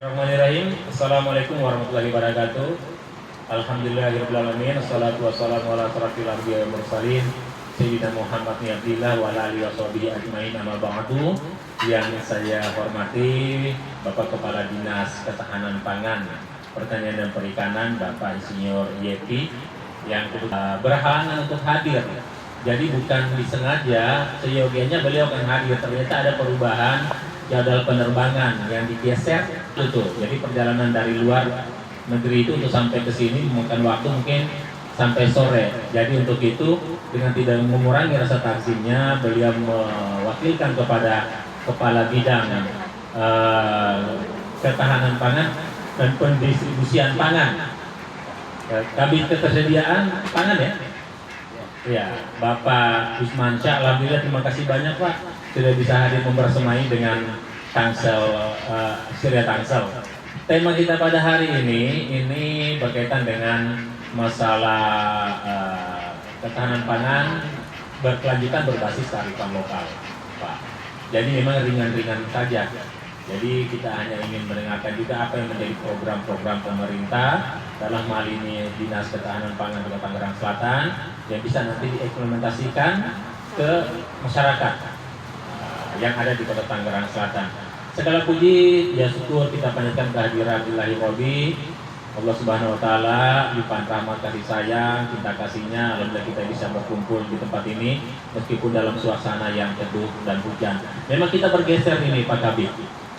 Bismillahirrahmanirrahim. Assalamualaikum warahmatullahi wabarakatuh. Alhamdulillahirabbil alamin. Wassalatu wassalamu ala asyrofil anbiya'i wal mursalin sayyidina Muhammad bin Abdillah wa ala alihi washabihi ajmain. Amma ba'du. Yang saya hormati Bapak Kepala Dinas Ketahanan Pangan, Pertanian dan Perikanan, Bapak Insinyur Yeti, yang berhalangan untuk hadir. Jadi bukan disengaja, seyogianya beliau akan hadir. Ternyata ada perubahan jadwal penerbangan yang digeser itu. Jadi perjalanan dari luar negeri itu untuk sampai ke sini memakan waktu mungkin sampai sore. Jadi untuk itu dengan tidak mengurangi rasa takzimnya, beliau mewakilkan kepada Kepala Bidang Ketahanan Pangan dan Pendistribusian Pangan, Kabin Ketersediaan Pangan ya, Bapak Usmansyah. Alhamdulillah, terima kasih banyak Pak sudah bisa hadir membersamai dengan Tangsel, Syria Tangsel. Tema kita pada hari ini berkaitan dengan masalah ketahanan pangan berkelanjutan berbasis kearifan lokal, Pak. Jadi memang ringan-ringan saja. Jadi kita hanya ingin mendengarkan juga apa yang menjadi program-program pemerintah dalam hal ini Dinas Ketahanan Pangan Kota Tangerang Selatan yang bisa nanti diimplementasikan ke masyarakat yang ada di Kota Tangerang Selatan. Segala puji ya syukur kita panjatkan kehadiran Ilahi Rabbi Allah Subhanahu wa taala, limpahan rahmat kasih sayang, cinta kasihnya. Alhamdulillah kita bisa berkumpul di tempat ini meskipun dalam suasana yang teduh dan hujan. Memang kita bergeser ini Pak Kabid.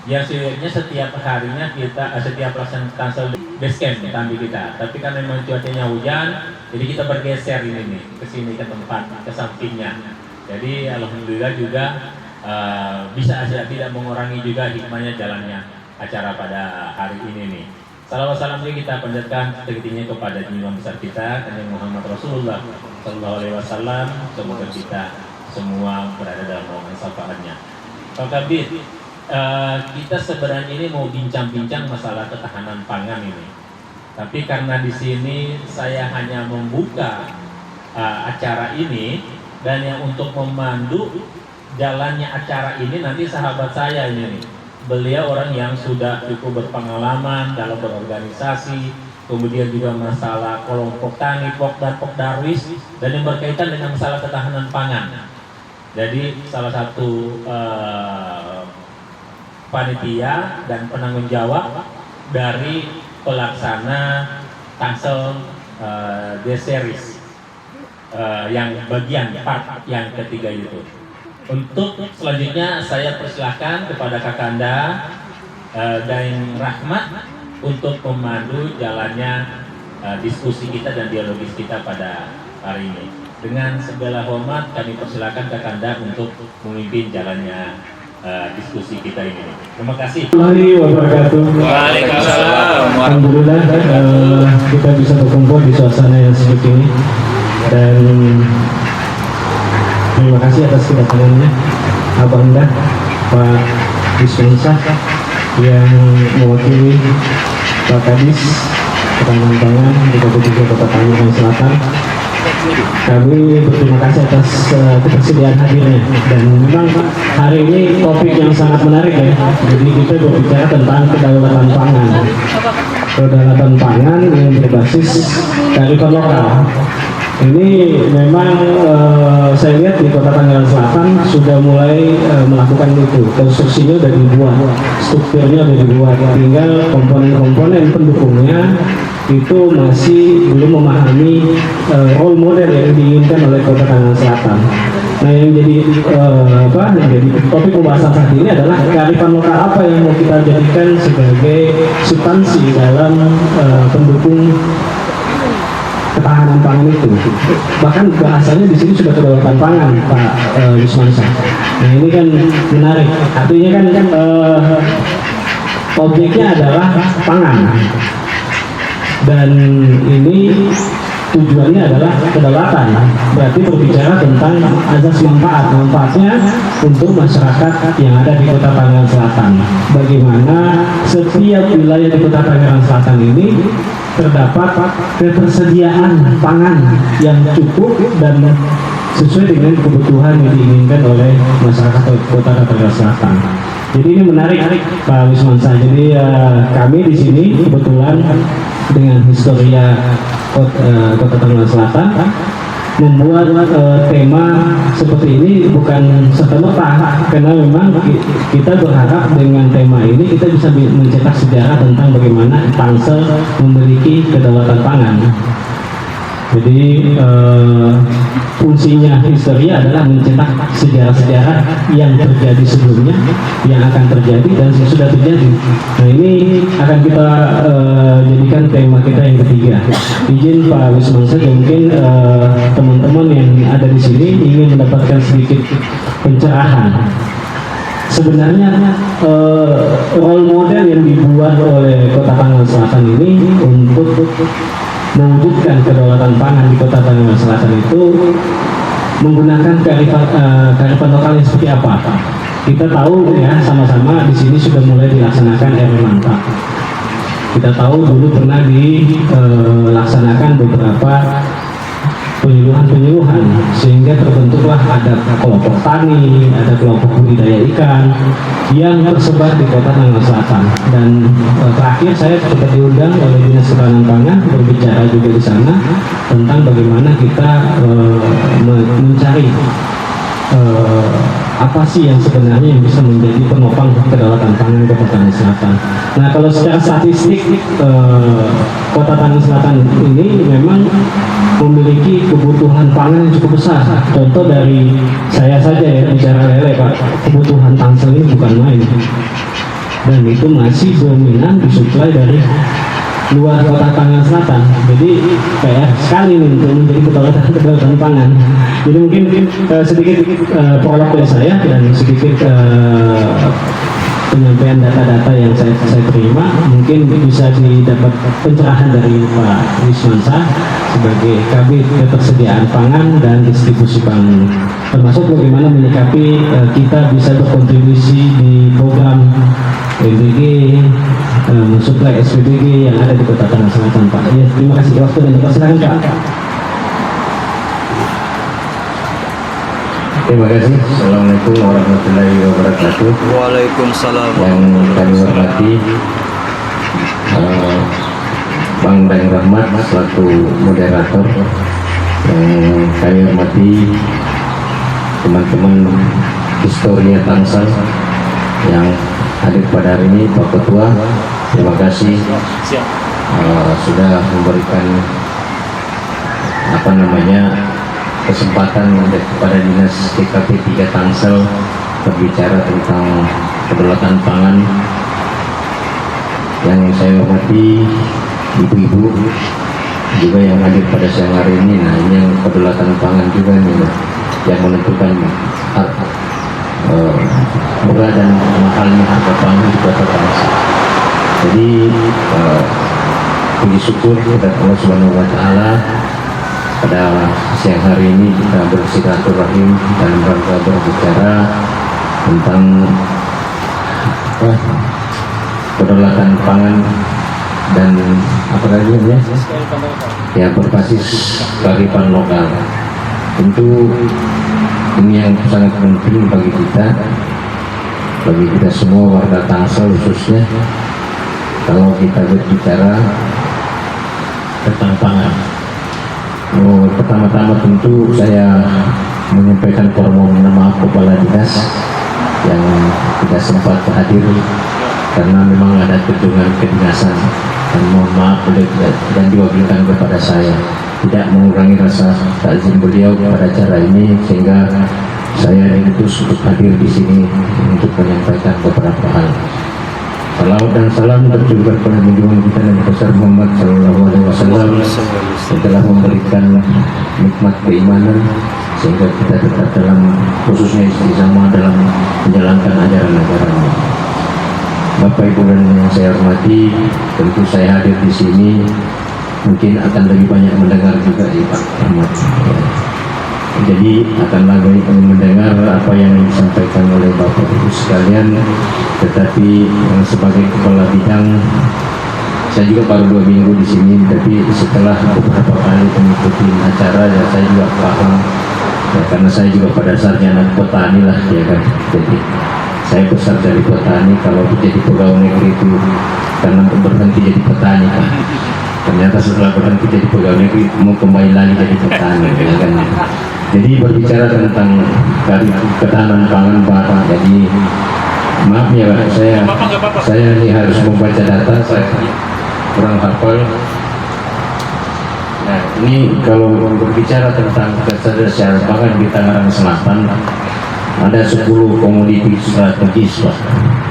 Yang sebenarnya setiap harinya kita setiap pelaksanaan Tangsel base camp tambi kita. Tapi kan memang cuacanya hujan, jadi kita bergeser ini nih ke sini ke tempat ke sampingnya. Jadi alhamdulillah juga bisa aja tidak mengurangi juga hikmahnya jalannya acara pada hari ini nih. Salawat salam juga kita panjatkan setinggi-tingginya kepada Imam besar kita Kanjeng Muhammad Rasulullah Sallallahu Alaihi Wasallam. Semoga kita semua berada dalam naungan syafaatnya. Pak Kabid, kita sebenarnya ini mau bincang-bincang masalah ketahanan pangan ini. Tapi karena di sini saya hanya membuka acara ini, dan yang untuk memandu jalannya acara ini nanti sahabat saya ini nih. Beliau orang yang sudah cukup berpengalaman dalam berorganisasi, kemudian juga masalah kelompok tani, Pokdar, Pokdarwis, dan yang berkaitan dengan masalah ketahanan pangan. Jadi salah satu panitia dan penanggung jawab dari pelaksana Tangsel D-Series yang bagian part yang ketiga itu. Untuk selanjutnya saya persilahkan kepada Kakanda Daeng Rahmat untuk memandu jalannya diskusi kita dan dialogis kita pada hari ini. Dengan segala hormat kami persilahkan Kakanda untuk memimpin jalannya diskusi kita ini. Terima kasih. Waalaikumsalam. Alhamdulillah kita bisa berkumpul di suasana yang seperti ini, dan terima kasih atas kedatangannya Abang Dah, Pak Dispensa yang mewakili Pak Kadis Ketahanan Pangan di Kabupaten Kota Tangerang Selatan. Kami berterima kasih atas ketersediaan hadirnya, dan memang hari ini topik yang sangat menarik ya. Jadi kita berbicara tentang kedaulatan pangan. Kedaulatan pangan yang berbasis kearifan lokal. Ini memang saya lihat di Kota Tangerang Selatan sudah mulai melakukan itu. Konstruksinya sudah dibuat, strukturnya sudah dibuat, tinggal komponen-komponen pendukungnya itu masih belum memahami role model yang diinginkan oleh Kota Tangerang Selatan. Nah, yang jadi topik pembahasan saat ini adalah kearifan lokal apa yang mau kita jadikan sebagai substansi dalam pendukung ketahanan pangan itu. Bahkan bahasanya di sini sudah kedaulatan pangan, Pak Wismansyah. Nah, ini kan menarik. Artinya kan objeknya adalah pangan, dan ini tujuannya adalah kedaulatan. Berarti berbicara tentang azas manfaatnya untuk masyarakat yang ada di Kota Tangerang Selatan. Bagaimana setiap wilayah di Kota Tangerang Selatan ini terdapat ketersediaan pangan yang cukup dan sesuai dengan kebutuhan yang diinginkan oleh masyarakat Kota Tangerang Selatan. Jadi ini menarik Pak Wismansa. Jadi kami di sini kebetulan dengan historia Kota Tangerang Selatan membuat tema seperti ini bukan serta-merta, karena memang kita berharap dengan tema ini kita bisa mencetak sejarah tentang bagaimana Tangsel memiliki kedaulatan pangan. Jadi fungsinya historia adalah mencetak sejarah-sejarah yang terjadi sebelumnya, yang akan terjadi dan yang sudah terjadi. Nah ini akan kita jadikan tema kita yang ketiga. Izin Pak Wismansa, mungkin teman-teman yang ada di sini ingin mendapatkan sedikit pencerahan. Sebenarnya role model yang dibuat oleh Kota Tangerang Selatan ini untuk mewujudkan kedaulatan pangan di Kota Tangerang Selatan itu menggunakan kearifan lokal yang seperti apa? Kita tahu ya sama-sama di sini sudah mulai dilaksanakan RW mantap. Kita tahu dulu pernah dilaksanakan beberapa penyuluhan sehingga terbentuklah ada kelompok tani, ada kelompok budidaya ikan yang tersebar di Kota Tangerang Selatan. Dan terakhir saya sempat diundang oleh Dinas Ketahanan Pangan berbicara juga di sana tentang bagaimana kita mencari apa sih yang sebenarnya yang bisa menjadi penopang kedaulatan pangan Kota Tangerang Selatan. Nah, kalau secara statistik Kota Tangerang Selatan ini memang memiliki kebutuhan pangan yang cukup besar. Contoh dari saya saja ya, bicara lele Pak, kebutuhan Tangsel ini bukan main, dan itu masih dominan disuplai dari luar Kota Tangerang Selatan. Jadi PR sekali nih untuk menjadi kedaulatan pangan. Jadi mungkin sedikit prolog dari saya dan sedikit penyampaian data-data yang saya terima, mungkin bisa didapat pencerahan dari Pak Wismansa sebagai Kabid Ketersediaan Pangan dan Distribusi Pangan, termasuk bagaimana menyikapi kita bisa berkontribusi di program MBG mensuplai SPBG yang ada di Kota Tangerang Selatan, Pak. Ya, terima kasih waktu dan silakan Pak. Terima kasih. Assalamualaikum warahmatullahi wabarakatuh. Waalaikumsalam. Yang kami hormati Bang Daeng Rahmat selaku moderator, yang kami hormati teman-teman historia Tangsel yang hadir pada hari ini, Pak Ketua, terima kasih sudah memberikan kesempatan kepada Dinas TKP 3 Tangsel berbicara tentang kedaulatan pangan. Yang saya hormati ibu-ibu juga yang hadir pada siang hari ini. Nah, ini yang kedaulatan pangan juga nih, yang menentukan murah dan mahalnya harga pangan di Kota Tangsel. Jadi puji syukur kepada Allah Subhanahu wa Ta'ala, pada siang hari ini kita bersilaturahim dalam rangka berbicara tentang kedaulatan pangan dan apa lagi ya, berbasis kearifan lokal. Tentu ini yang sangat penting bagi kita semua warga Tangsel khususnya, kalau kita berbicara tentang pangan. Pertama-tama tentu saya menyampaikan permohonan maaf kepada dinas yang tidak sempat hadir karena memang ada kunjungan kedinasan, dan mohon maaf dan diwakilkan kepada saya, tidak mengurangi rasa takzim beliau pada acara ini, sehingga saya diutus untuk hadir di sini untuk menyampaikan beberapa hal. Salawat dan salam tercurahkan kepada junjungan kita Nabi besar Muhammad Sallallahu Alaihi Wasallam yang telah memberikan nikmat keimanan sehingga kita tetap dalam, khususnya istiqamah dalam menjalankan ajaran-ajarannya. Bapak Ibu dan yang saya hormati, tentu saya hadir di sini mungkin akan lebih banyak mendengar juga ya Pak Ahmad. Jadi akan lagi mendengar apa yang disampaikan oleh Bapak Ibu sekalian, tetapi sebagai kepala bidang, saya juga baru 2 minggu di sini, tapi setelah beberapa kali mengikuti acara ya saya juga paham ya, karena saya juga pada dasarnya anak petani lah ya kan. Jadi saya besar dari petani, kalau jadi pegawai negeri itu karena berhenti jadi petani Pak. Ternyata setelah berhenti jadi pegawai negeri mau kembali lagi jadi petani ya kan. Jadi berbicara tentang ketahanan pangan Pak, jadi maaf ya Pak, saya ini harus membaca data, saya kurang hafal. Nah, ini kalau berbicara tentang ketersediaan pangan di Tangerang Selatan, ada 10 komoditi strategis Pak.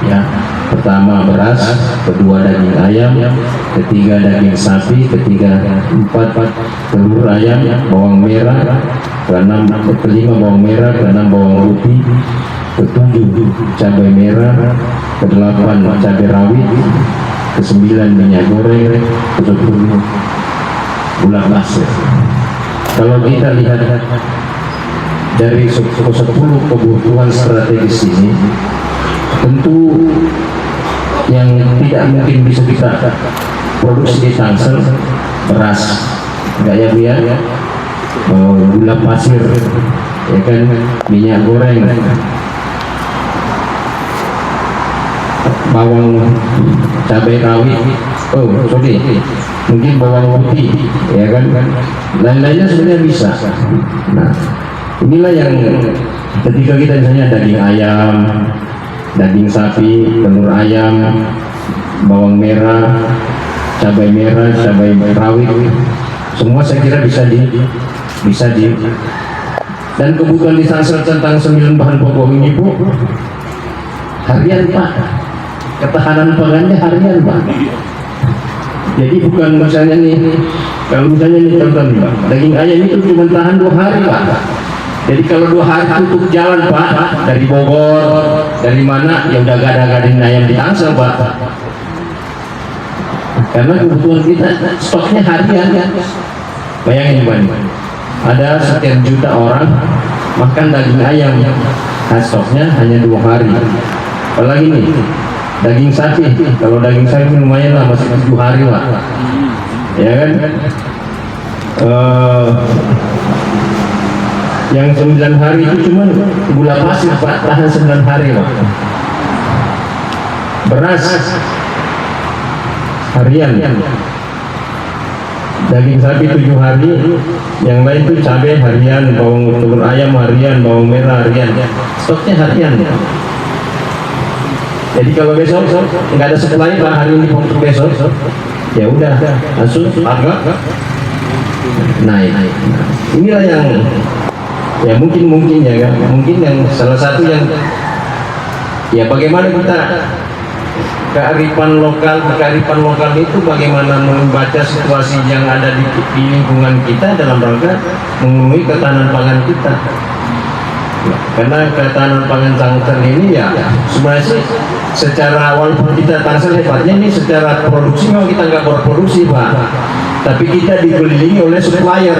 Ya, pertama beras, kedua daging ayam, ketiga daging sapi, keempat telur ayam, bawang merah, kelima bawang merah, keenam bawang putih, ketujuh cabai merah, kedelapan cabai rawit, kesembilan minyak goreng, ke-10 gula pasir. Kalau kita lihat dari 10 kebutuhan strategis ini, tentu yang tidak mungkin bisa kita produksi di Tangsel beras, enggak ya Bu ya, gula pasir, ya kan, minyak goreng, bawang cabai rawit, mungkin bawang putih, ya kan, lain-lainnya sebenarnya bisa. Nah, inilah yang ketika kita misalnya daging ayam, daging sapi, telur ayam, bawang merah, cabai rawit, semua saya kira bisa di dan kebutuhan di Tangsel tentang 9 bahan pokok ini Bu, harian Pak, ketahanan pangannya harian Pak. Jadi bukan misalnya nih, kalau misalnya nih contoh nih Pak, daging ayam itu cuma tahan 2 hari Pak. Jadi kalau 2 hari tutup jalan Pak, dari Bogor, dari mana, ya udah gak ada daging ayam di Tangsel Pak. Karena kebutuhan kita stoknya harian ya. Bayangin Pak, ada sekian juta orang makan daging ayam, nah, stoknya hanya 2 hari. Apalagi nih daging sapi, kalau daging sapi lumayan lah, masih 7 hari lah, ya kan. Yang 9 hari itu cuma gula pasir Pak, tahan 9 hari Pak. Beras harian, daging sapi 7 hari, yang lain itu cabai harian, bawang telur ayam harian, bawang merah harian, stoknya harian. Jadi kalau besok nggak ada supply Pak, hari ini untuk besok, ya udah langsung harga naik. Inilah yang ya mungkin ya kan, mungkin yang salah satu yang ya bagaimana kita kearifan lokal itu bagaimana membaca situasi yang ada di lingkungan kita dalam rangka memenuhi ketahanan pangan kita. Karena ketahanan pangan Tangsel ini ya sebenarnya sih secara walaupun kita Tangsel hebatnya ini secara produksi memang kita nggak berproduksi Pak, tapi kita dikelilingi oleh supplier,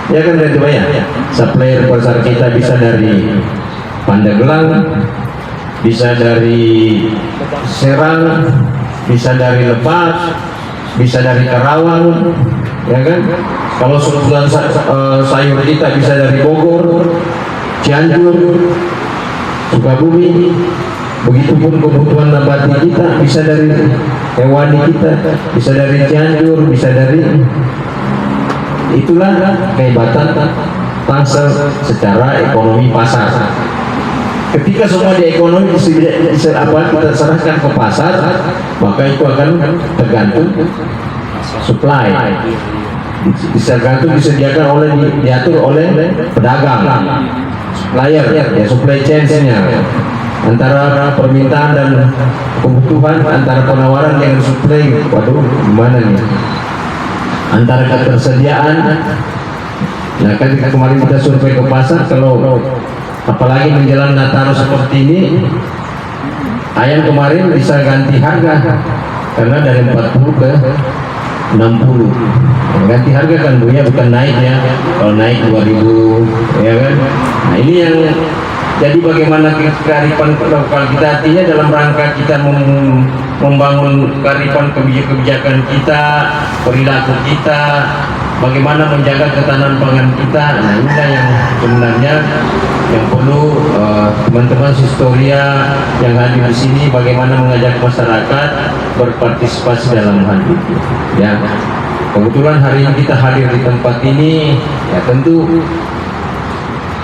ya kan dari Pak ya. Supplier pasar kita bisa dari Pandeglang, bisa dari Serang, bisa dari Lebak, bisa dari Karawang, ya kan. Kalau kebutuhan sayur kita bisa dari Bogor, Cianjur, Sukabumi. Begitupun kebutuhan nabati kita bisa dari hewani kita, bisa dari Cianjur, bisa dari. Itulah kehebatan Tangsel secara ekonomi pasar. Ketika semua di ekonomi kita serahkan ke pasar, maka itu akan tergantung supply, disediakan oleh, diatur oleh pedagang, supplier ya, supply chain-nya antara permintaan dan kebutuhan, antara penawaran dengan supply. Waduh, gimana nih antara ketersediaan. Nah kan kemarin kita survei ke pasar, kalau apalagi menjelang Nataru seperti ini, ayam kemarin bisa ganti harga karena dari 40 ke 60 ganti harga kan Bu ya, bukan naik ya. Kalau naik 2000 ya kan. Nah ini yang jadi bagaimana kearifan lokal kita, artinya dalam rangka kita membangun kearifan kebijakan kita, perilaku kita, bagaimana menjaga ketahanan pangan kita. Nah inilah yang sebenarnya yang perlu teman-teman Historia yang hadir di sini bagaimana mengajak masyarakat berpartisipasi dalam hal itu. Ya, kebetulan hari ini kita hadir di tempat ini, ya tentu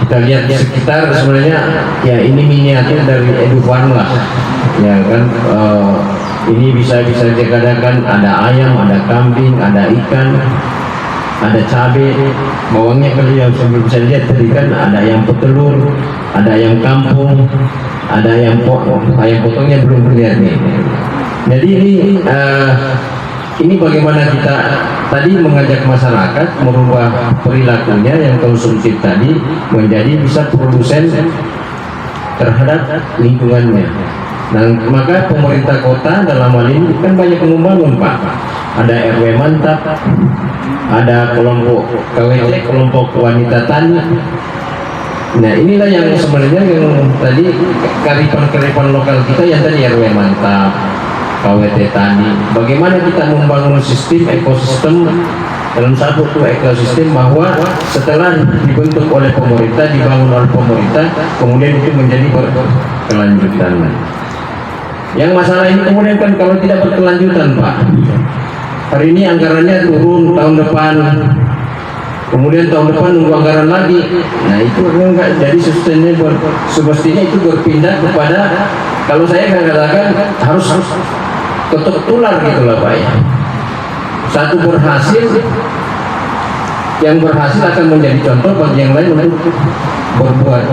kita lihat di sekitar sebenarnya ya ini miniatur dari Edufan lah, ya kan. Ini bisa dikatakan ada ayam, ada kambing, ada ikan, ada cabai, bawangnya kalau yang sebelum saya lihat tadi kan ada ayam petelur, ada ayam kampung, ada ayam potongnya belum terlihat nih. Jadi ini bagaimana kita tadi mengajak masyarakat merubah perilakunya yang konsumtif tadi menjadi bisa produsen terhadap lingkungannya. Nah, maka pemerintah kota dalam hal ini kan banyak membangun, Pak. Ada RW mantap, ada kelompok KWT, kelompok wanita tani. Nah, inilah yang sebenarnya yang tadi kearifan lokal kita yang tadi RW mantap, KWT tani. Bagaimana kita membangun sistem ekosistem dalam satu ekosistem bahwa setelah dibentuk oleh pemerintah, dibangun oleh pemerintah, kemudian itu menjadi berkelanjutan. Yang masalah ini kemudian kan kalau tidak berkelanjutan, Pak. Hari ini anggarannya turun, tahun depan, kemudian tahun depan nunggu anggaran lagi. Nah itu enggak jadi sustainable. Semestinya itu berpindah kepada, kalau saya katakan harus ketuk tular gitu lah, Pak ya. Satu berhasil, yang berhasil akan menjadi contoh bagi yang lain untuk berbuat.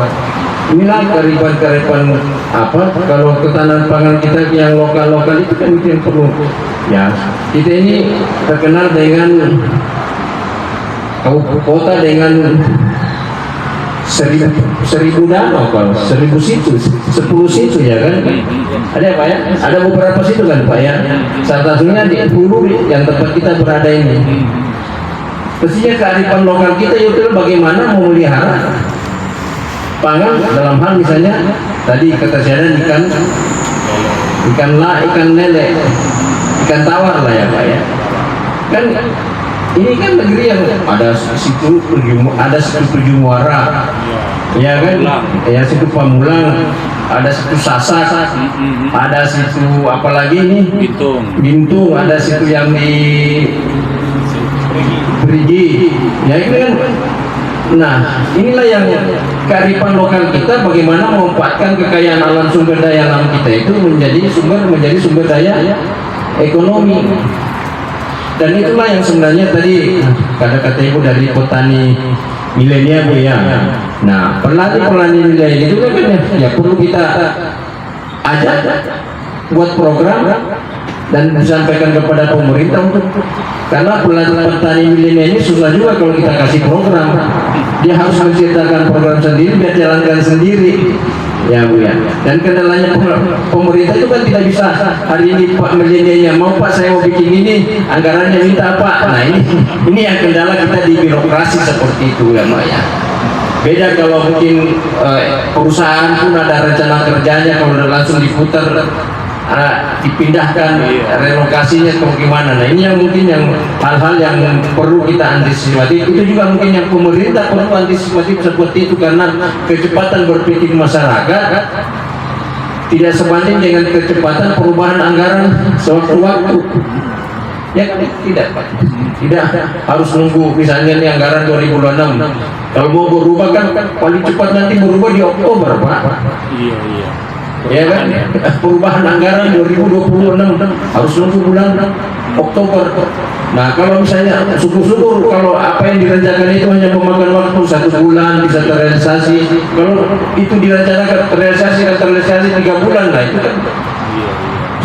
Inilah kearifan apa, kalau ketahanan pangan kita yang lokal itu kan itu yang perlu. Ya, kita ini terkenal dengan kota dengan 1000 danau, kalau 1000 situs, 10 situ ya kan. Ada Pak ya? Ada beberapa situ kan Pak ya. Salah satunya di Hulu yang tempat kita berada ini. Pastinya kearifan lokal kita itu bagaimana memelihara pangan dalam hal misalnya tadi ketersediaan ikan lele, ikan tawar lah ya Pak ya. Kan ini kan negeri yang ada situ Tujuh Muara, ya kan, ya situ Pamulang, ada situ Sasak, ada situ apalagi ini Bintung, ada situ yang di Perigi, ya itu kan. Nah, inilah yang kearifan lokal kita, bagaimana memanfaatkan kekayaan alam, sumber daya alam kita itu menjadi sumber daya ekonomi. Dan itulah yang sebenarnya tadi kata Ibu dari petani milenial Bu ya. Nah, pelani milenial itu kan ya perlu kita ajak buat program dan disampaikan kepada pemerintah untuk, karena petani milenial ini susah juga kalau kita kasih program. Dia harus menciptakan program sendiri, dia jalankan sendiri, ya Bu ya. Dan kendalanya pemerintah itu kan tidak bisa hari ini Pak milenialnya mau Pak saya mau bikin ini, anggarannya minta apa. Nah ini yang kendala kita di birokrasi seperti itu ya Pak ya. Beda kalau mungkin perusahaan pun ada rencana kerjanya, kalau langsung diputar, dipindahkan relokasinya ke gimana. Nah ini yang mungkin yang hal-hal yang perlu kita antisipasi. Itu juga mungkin yang pemerintah perlu antisipasi seperti itu, karena kecepatan berpikir masyarakat tidak sebanding dengan kecepatan perubahan anggaran sewaktu-waktu. Ya kan tidak Pak, tidak harus nunggu misalnya nih anggaran 2026. Kalau mau berubah kan paling cepat nanti berubah di Oktober Pak. Iya. Ya kan, perubahan anggaran 2026 harus nunggu bulan Oktober. Nah kalau misalnya syukur-syukur kalau apa yang direncanakan itu hanya memakan waktu 1 bulan bisa terrealisasi. Kalau itu direncanakan terrealisasi 3 bulan, nah itu kan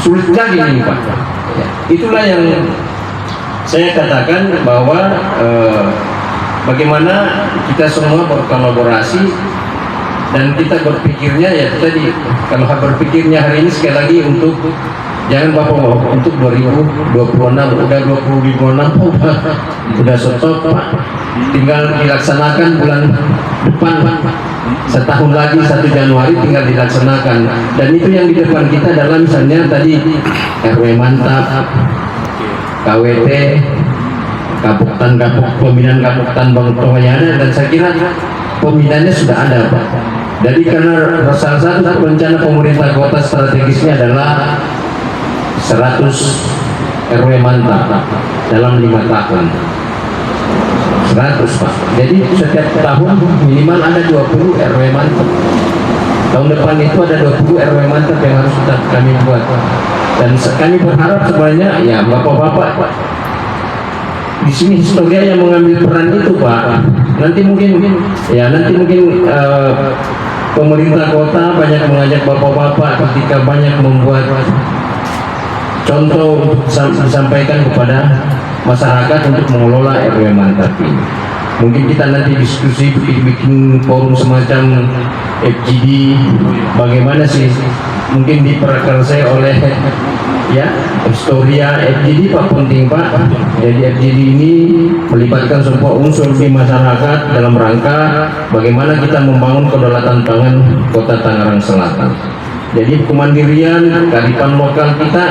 sulit lagi nih Pak. Itulah yang saya katakan bahwa bagaimana kita semua berkolaborasi. Dan kita berpikirnya ya tadi, kalau berpikirnya hari ini sekali lagi untuk jangan Bapak untuk 2026 udah 2026 udah stop Pak, tinggal dilaksanakan bulan depan Pak, setahun lagi 1 Januari tinggal dilaksanakan. Dan itu yang di depan kita dalam misalnya tadi RW mantap, KWT, pembinaan Kapuktan Bang Tohayana, dan saya kira pembinaannya sudah ada Pak. Jadi karena salah satu rencana pemerintah kota strategisnya adalah 100 RW mantap dalam 5 tahun. 100 Pak. Jadi setiap tahun minimal ada 20 RW mantap. Tahun depan itu ada 20 RW mantap yang harus kami buat. Dan kami berharap sebenarnya ya bapak-bapak di sini historia yang mengambil peran itu Pak. Nanti mungkin pemerintah kota banyak mengajak bapak-bapak ketika banyak membuat contoh untuk disampaikan kepada masyarakat untuk mengelola RW mantap ini. Mungkin kita nanti diskusi bikin forum semacam FGD, bagaimana sih mungkin diperakarsai oleh ya historia FGD Pak, penting Pak. Jadi FGD ini melibatkan semua unsur di masyarakat dalam rangka bagaimana kita membangun kedaulatan pangan Kota Tangerang Selatan. Jadi kemandirian kearifan lokal kita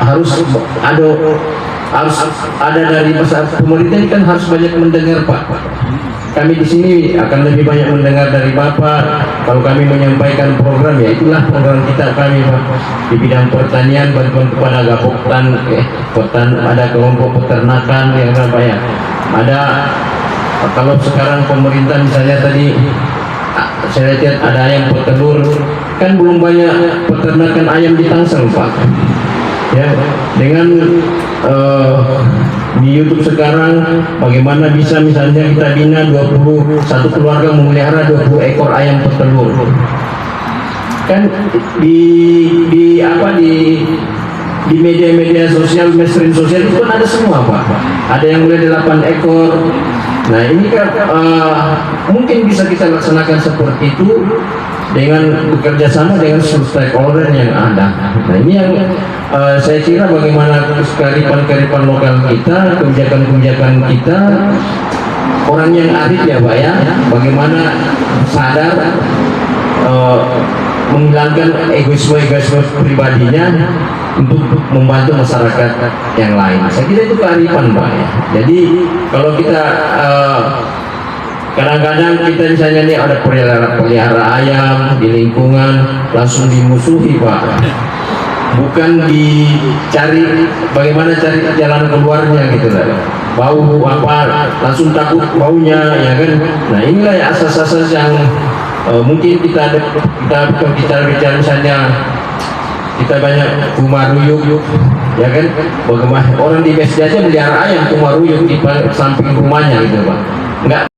harus ada dari masyarakat. Pemerintah ini kan harus banyak mendengar Pak. Kami di sini akan lebih banyak mendengar dari Bapak. Kalau kami menyampaikan program, ya itulah program kami Pak. Di bidang pertanian, bantuan kepada Gapoktan, ada kelompok peternakan yang apa ya. Ada kalau sekarang pemerintah misalnya tadi saya lihat ada ayam petelur, kan belum banyak peternakan ayam di Tangsel Pak. Ya, dengan di YouTube sekarang bagaimana bisa misalnya kita bina 21 keluarga memelihara 20 ekor ayam petelur. Kan di media-media sosial, mainstream sosial itu kan ada semua Pak. Ada yang mulai 8 ekor. Nah ini kan mungkin bisa kita laksanakan seperti itu dengan bekerja sama dengan stakeholder yang ada. Nah ini yang saya kira bagaimana kearifan lokal kita, kebijakan-kebijakan kita, orang yang arif ya Pak ya, bagaimana sadar menghilangkan egoisme pribadinya untuk membantu masyarakat yang lain. Saya kira itu kearifan Pak ya. Jadi kalau kita kadang-kadang kita misalnya nih ada pelihara ayam di lingkungan langsung dimusuhi Pak. Bukan dicari bagaimana cari jalan keluarnya gitu lah. Bau apa langsung takut baunya ya kan. Nah inilah ya asas-asas yang mungkin kita bicara misalnya kita banyak kumaruyuk ya kan, bagaimana orang di BSD aja melihara ayam kumaruyuk di samping rumahnya gitu Pak. Enggak